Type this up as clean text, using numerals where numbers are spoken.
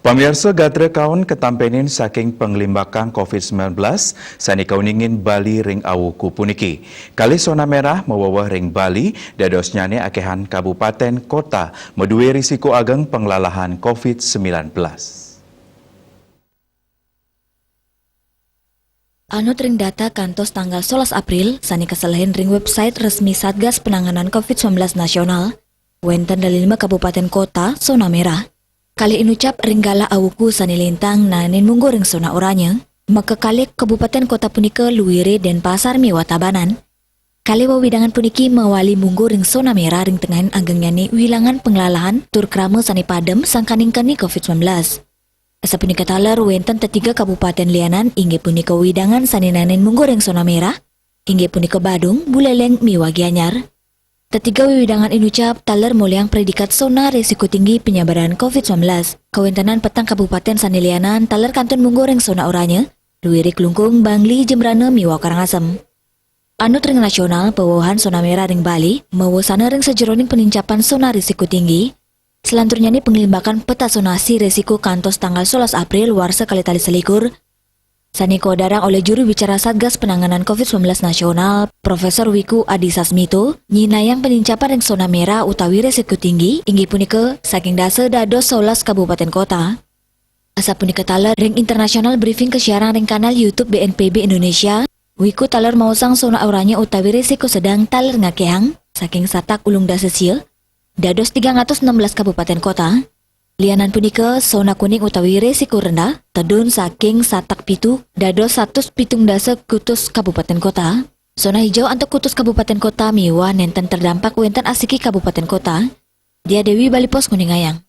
Pamirsa gatra kaun ketampenin saking penglimbakang COVID-19 sani kauningin Bali ring awuku puniki. Kali zona merah mewawah ring Bali dadosnyane akehan kabupaten kota medue risiko ageng penglalahan COVID-19. Anut ring data kantos tanggal 11 April, sani kesalahan ring website resmi Satgas Penanganan COVID-19 Nasional, wenten dari 5 kabupaten kota zona merah. Kali inucap ringgala awuku sani lintang nanin munggo ring zona oranye, maka kali kabupaten kota punika Luwire dan Pasar Miwatabanan. Kali wawidangan puniki mawali munggo ring zona merah ring tengahin agengnyani wilangan penglalahan tur krama sani padem sangkaningkani COVID-19. Asa punika taler wenten tetiga kabupaten lianan inggih punika widangan sani nanin munggo ring zona merah, inggih punika Badung, Buleleng, Miwa Gianyar. Ketiga widangan inucap taler muliang predikat zona risiko tinggi penyebaran COVID-19. Kawentanan petang kabupaten sanilianan taler kanton munggo ring zona oranye, Luwiri Klungkung, Bangli, Jembrana, Miwa Karangasem. Anut ring nasional pewawahan zona merah ring Bali, mawasana ring sejeroning penincapan zona risiko tinggi. Selanturnya ini penglimbakan peta zonasi risiko kantos tanggal 11 April warsa kali tali selikur. Sani kodarang oleh juru bicara Satgas Penanganan COVID-19 Nasional, Profesor Wiku Adhisa Smito, nyinayang penincapan ring zona merah utawi risiko tinggi, inggih punika saking dasa dados 11 kabupaten kota. Asa punika taler ring internasional briefing kesiaran ring kanal YouTube BNPB Indonesia, Wiku taler mausang zona oranye utawi risiko sedang taler ngakehang, saking satak ulung dasa sil, dados 316 kabupaten kota. Lianan punika zona kuning utawi risiko rendah, tedun saking satak pitu, dados 117 kutus kabupaten kota. Zona hijau antuk kutus kabupaten kota Miwa nenten terdampak wenten asiki kabupaten kota. Dia Dewi Bali Pos Kuningayang.